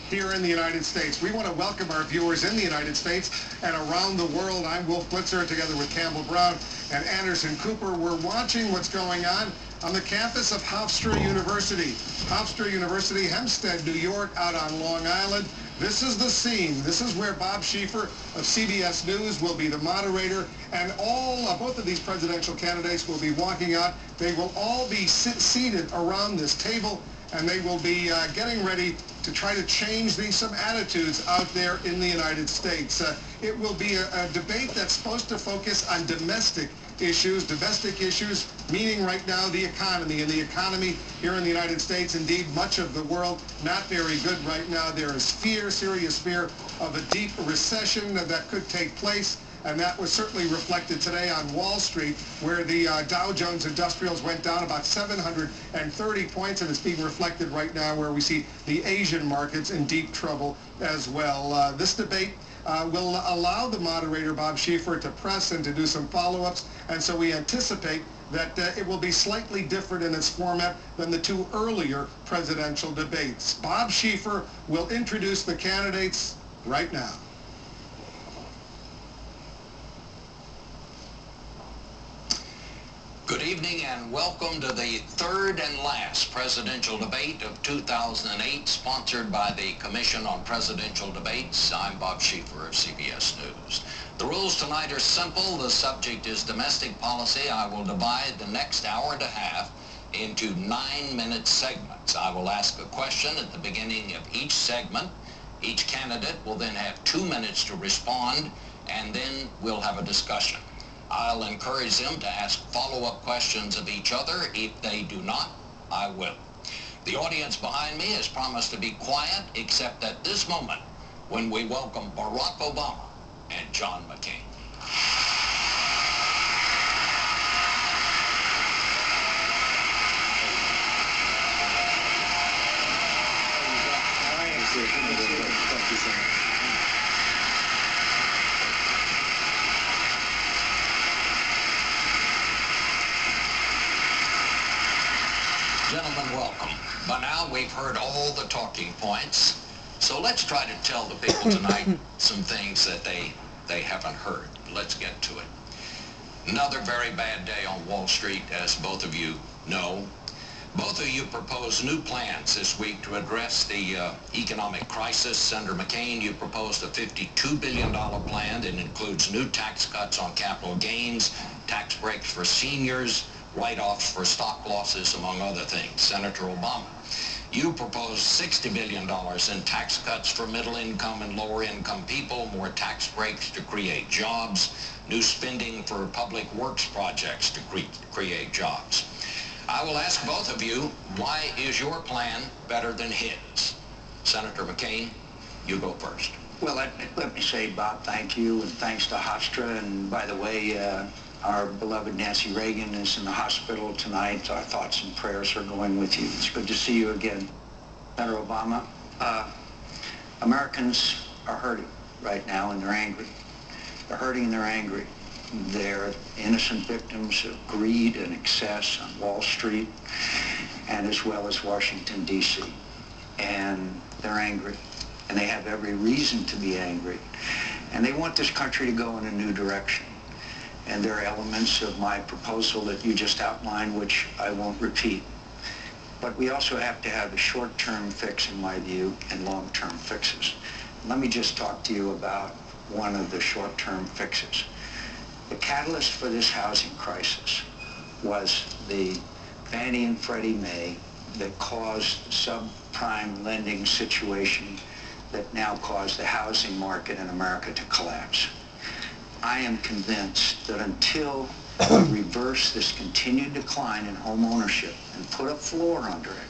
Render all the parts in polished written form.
here in the United States. We want to welcome our viewers in the United States and around the world. I'm Wolf Blitzer, together with Campbell Brown and Anderson Cooper. We're watching what's going on the campus of Hofstra University. Hofstra University, Hempstead, New York, out on Long Island. This is the scene. This is where Bob Schieffer of CBS News will be the moderator, and both of these presidential candidates will be walking out. They will all be seated around this table, and they will be getting ready to try to change some attitudes out there in the United States. It will be a debate that's supposed to focus on domestic issues, meaning right now the economy. And the economy here in the United States, indeed much of the world, not very good right now. There is fear, serious fear of a deep recession that could take place. And that was certainly reflected today on Wall Street, where the Dow Jones Industrials went down about 730 points, and it's being reflected right now where we see the Asian markets in deep trouble as well. This debate will allow the moderator, Bob Schieffer, to press and to do some follow-ups, and so we anticipate that it will be slightly different in its format than the two earlier presidential debates. Bob Schieffer will introduce the candidates right now. Good evening and welcome to the third and last presidential debate of 2008, sponsored by the Commission on Presidential Debates. I'm Bob Schieffer of CBS News. The rules tonight are simple. The subject is domestic policy. I will divide the next hour and a half into 9-minute segments. I will ask a question at the beginning of each segment. Each candidate will then have 2 minutes to respond, and then we'll have a discussion. I'll encourage them to ask follow-up questions of each other. If they do not, I will. The audience behind me has promised to be quiet, except at this moment when we welcome Barack Obama and John McCain. Gentlemen, welcome. By now, we've heard all the talking points, so let's try to tell the people tonight some things that they haven't heard. Let's get to it. Another very bad day on Wall Street, as both of you know. Both of you proposed new plans this week to address the economic crisis. Senator McCain, you proposed a $52 billion plan that includes new tax cuts on capital gains, tax breaks for seniors, write-offs for stock losses, among other things. Senator Obama, you proposed $60 billion in tax cuts for middle-income and lower-income people, more tax breaks to create jobs, new spending for public works projects to create jobs. I will ask both of you, why is your plan better than his? Senator McCain, you go first. Well, let me say, Bob, thank you, and thanks to Hofstra. And by the way, our beloved Nancy Reagan is in the hospital tonight. Our thoughts and prayers are going with you. It's good to see you again. Senator Obama, Americans are hurting right now, and they're angry. They're hurting and they're angry. They're innocent victims of greed and excess on Wall Street, and as well as Washington, D.C. And they're angry, and they have every reason to be angry. And they want this country to go in a new direction. And there are elements of my proposal that you just outlined, which I won't repeat. But we also have to have a short-term fix, in my view, and long-term fixes. Let me just talk to you about one of the short-term fixes. The catalyst for this housing crisis was the Fannie and Freddie Mae that caused the subprime lending situation that now caused the housing market in America to collapse. I am convinced that until we reverse this continued decline in home ownership and put a floor under it,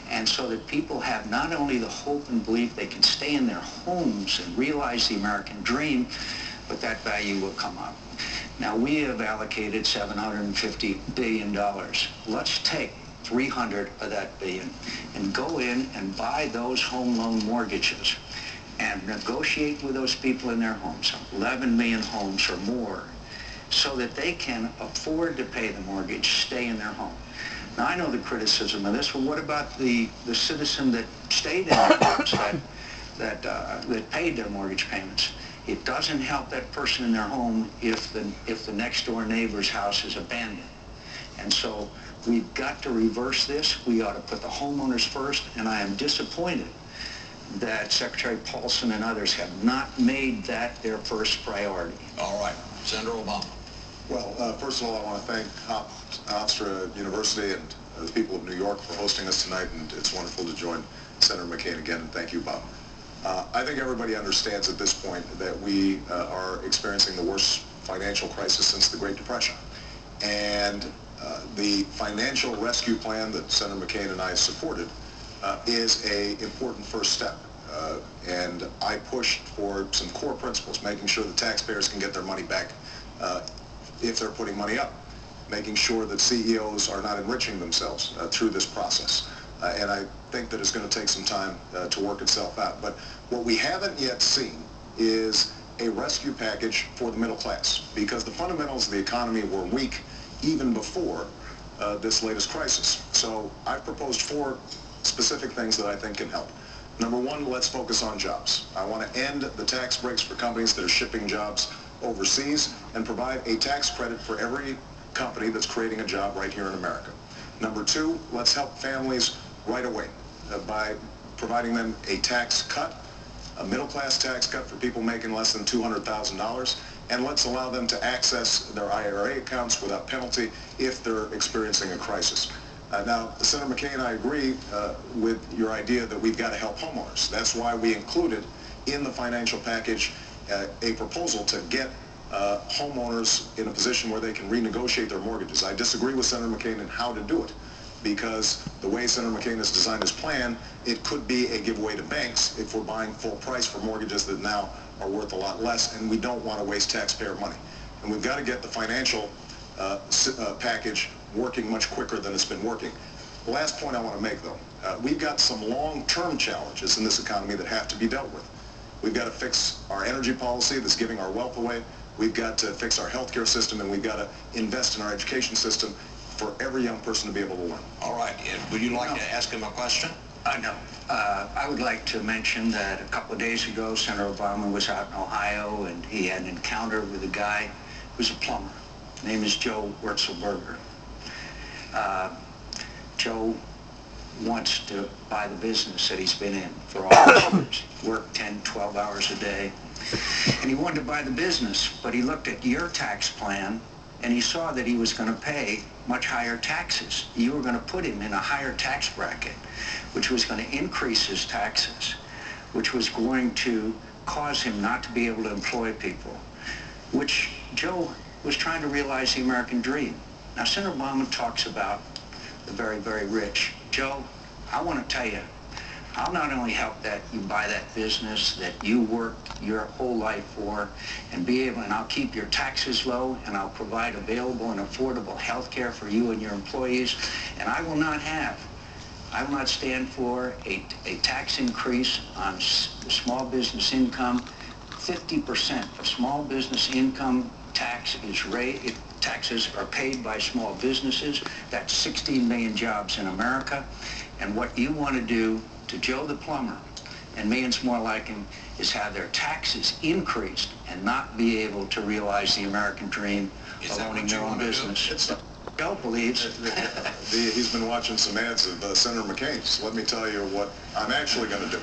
and so that people have not only the hope and belief they can stay in their homes and realize the American dream, but that value will come up. Now, we have allocated $750 billion. Let's take 300 of that billion and go in and buy those home loan mortgages and negotiate with those people in their homes, 11 million homes or more, so that they can afford to pay the mortgage, stay in their home. Now, I know the criticism of this. Well, what about the citizen that stayed in their homes, that paid their mortgage payments. It doesn't help that person in their home if the next door neighbor's house is abandoned. And so we've got to reverse this. We ought to put the homeowners first, and I am disappointed that Secretary Paulson and others have not made that their first priority. All right, Senator Obama. Well, first of all, I want to thank Hofstra University and the people of New York for hosting us tonight, and it's wonderful to join Senator McCain again, and thank you, Bob. I think everybody understands at this point that we are experiencing the worst financial crisis since the Great Depression. And the financial rescue plan that Senator McCain and I supported is an important first step. And I pushed for some core principles, making sure the taxpayers can get their money back if they're putting money up, making sure that CEOs are not enriching themselves through this process. And I think that it's going to take some time to work itself out. But what we haven't yet seen is a rescue package for the middle class, because the fundamentals of the economy were weak even before this latest crisis. So I've proposed 4 specific things that I think can help. Number 1, let's focus on jobs. I want to end the tax breaks for companies that are shipping jobs overseas and provide a tax credit for every company that's creating a job right here in America. Number 2, let's help families right away by providing them a tax cut, a middle-class tax cut for people making less than $200,000, and let's allow them to access their IRA accounts without penalty if they're experiencing a crisis. Now, Senator McCain, I agree with your idea that we've got to help homeowners. That's why we included in the financial package a proposal to get homeowners in a position where they can renegotiate their mortgages. I disagree with Senator McCain in how to do it, because the way Senator McCain has designed his plan, it could be a giveaway to banks if we're buying full price for mortgages that now are worth a lot less, and we don't want to waste taxpayer money. And we've got to get the financial package working much quicker than it's been working. The last point I want to make, though, we've got some long-term challenges in this economy that have to be dealt with. We've got to fix our energy policy that's giving our wealth away. We've got to fix our healthcare system, and we've got to invest in our education system for every young person to be able to learn. All right, would you like to ask him a question? No. I would like to mention that a couple of days ago, Senator Obama was out in Ohio, and he had an encounter with a guy who's a plumber. His name is Joe Wurzelberger. Joe wants to buy the business that he's been in for all these years. Worked 10, 12 hours a day. And he wanted to buy the business, but he looked at your tax plan, and he saw that he was going to pay much higher taxes. You were going to put him in a higher tax bracket, which was going to increase his taxes, which was going to cause him not to be able to employ people, which Joe was trying to realize the American dream. Now, Senator Obama talks about the very, very rich. Joe, I want to tell you, I'll not only help that you buy that business that you worked your whole life for and be able, and I'll keep your taxes low, and I'll provide available and affordable health care for you and your employees, and I will not stand for a tax increase on small business income. 50% of small business income taxes are paid by small businesses. That's 16 million jobs in America. And what you want to do to Joe the plumber and millions more like him is have their taxes increased and not be able to realize the American dream of owning their own business. Joe believes. He's been watching some ads of Senator McCain, so let me tell you what I'm actually going to do.